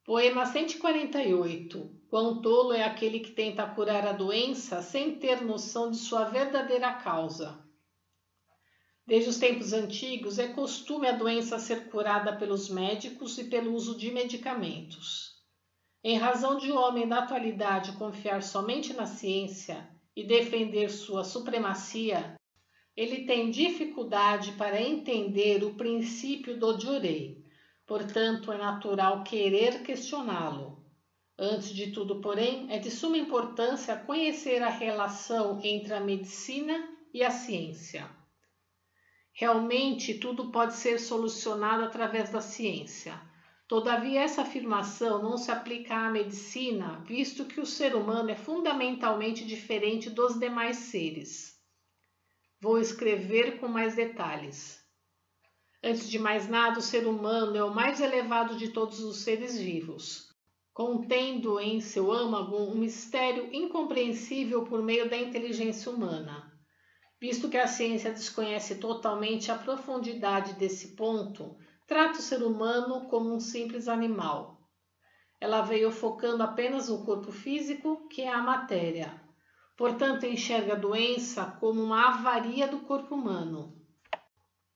Poema 148. Quão tolo é aquele que tenta curar a doença sem ter noção de sua verdadeira causa. Desde os tempos antigos, é costume a doença ser curada pelos médicos e pelo uso de medicamentos. Em razão de o homem da atualidade confiar somente na ciência e defender sua supremacia, ele tem dificuldade para entender o princípio do Jorei. Portanto, é natural querer questioná-lo. Antes de tudo, porém, é de suma importância conhecer a relação entre a medicina e a ciência. Realmente, tudo pode ser solucionado através da ciência. Todavia, essa afirmação não se aplica à medicina, visto que o ser humano é fundamentalmente diferente dos demais seres. Vou escrever com mais detalhes. Antes de mais nada, o ser humano é o mais elevado de todos os seres vivos, contendo em seu âmago um mistério incompreensível por meio da inteligência humana. Visto que a ciência desconhece totalmente a profundidade desse ponto, trata o ser humano como um simples animal. Ela veio focando apenas no corpo físico, que é a matéria. Portanto, enxerga a doença como uma avaria do corpo humano.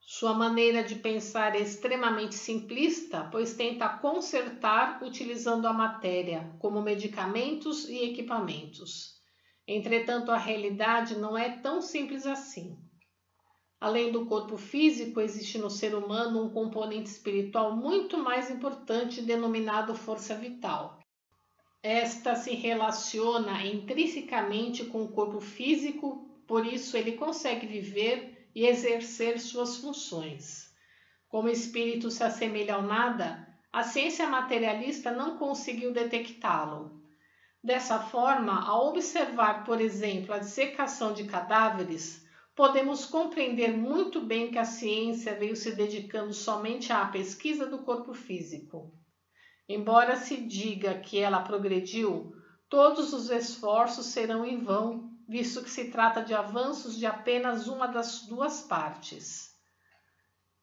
Sua maneira de pensar é extremamente simplista, pois tenta consertar utilizando a matéria como medicamentos e equipamentos. Entretanto, a realidade não é tão simples assim. Além do corpo físico, existe no ser humano um componente espiritual muito mais importante, denominado força vital. Esta se relaciona intrinsecamente com o corpo físico, por isso ele consegue viver e exercer suas funções. Como o espírito se assemelha ao nada, a ciência materialista não conseguiu detectá-lo. Dessa forma, ao observar, por exemplo, a dissecação de cadáveres, podemos compreender muito bem que a ciência veio se dedicando somente à pesquisa do corpo físico. Embora se diga que ela progrediu, todos os esforços serão em vão, visto que se trata de avanços de apenas uma das duas partes.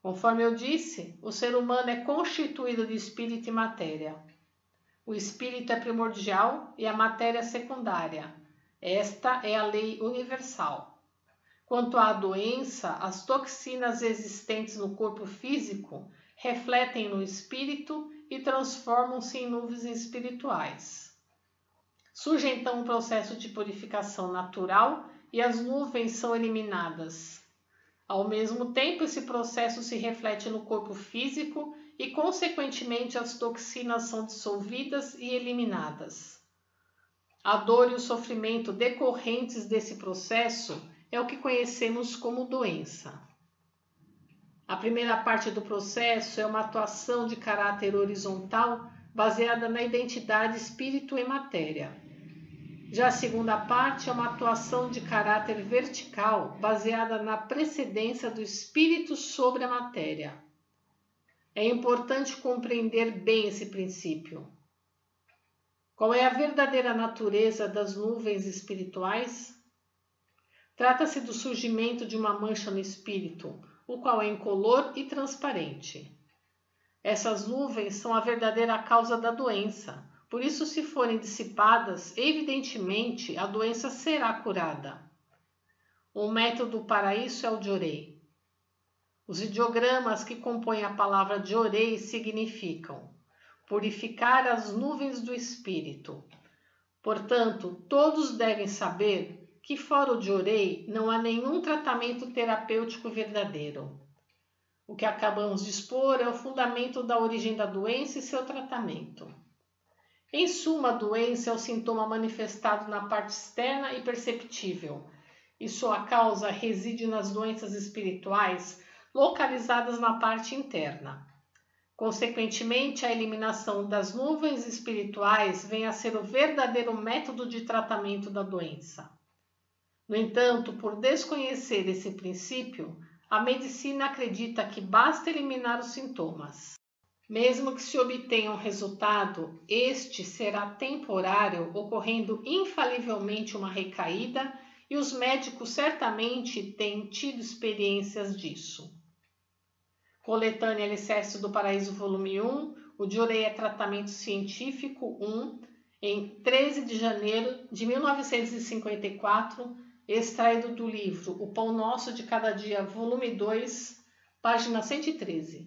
Conforme eu disse, o ser humano é constituído de espírito e matéria. O espírito é primordial e a matéria secundária. Esta é a lei universal. Quanto à doença, as toxinas existentes no corpo físico refletem no espírito e transformam-se em nuvens espirituais. Surge então um processo de purificação natural e as nuvens são eliminadas. Ao mesmo tempo, esse processo se reflete no corpo físico e, consequentemente, as toxinas são dissolvidas e eliminadas. A dor e o sofrimento decorrentes desse processo é o que conhecemos como doença. A primeira parte do processo é uma atuação de caráter horizontal baseada na identidade espírito e matéria. Já a segunda parte é uma atuação de caráter vertical baseada na precedência do espírito sobre a matéria. É importante compreender bem esse princípio. Qual é a verdadeira natureza das nuvens espirituais? Trata-se do surgimento de uma mancha no espírito, o qual é incolor e transparente. Essas nuvens são a verdadeira causa da doença. Por isso, se forem dissipadas, evidentemente a doença será curada. O método para isso é o Jorei. Os ideogramas que compõem a palavra Jorei significam purificar as nuvens do espírito. Portanto, todos devem saber que fora o Jorei não há nenhum tratamento terapêutico verdadeiro. O que acabamos de expor é o fundamento da origem da doença e seu tratamento. Em suma, a doença é o sintoma manifestado na parte externa e perceptível, e sua causa reside nas doenças espirituais localizadas na parte interna. Consequentemente, a eliminação das nuvens espirituais vem a ser o verdadeiro método de tratamento da doença. No entanto, por desconhecer esse princípio, a medicina acredita que basta eliminar os sintomas. Mesmo que se obtenha um resultado, este será temporário, ocorrendo infalivelmente uma recaída, e os médicos certamente têm tido experiências disso. Coletânea Alicerce do Paraíso, volume 1, O Diureia é Tratamento Científico 1, em 13 de janeiro de 1954, extraído do livro O Pão Nosso de Cada Dia, volume 2, página 113.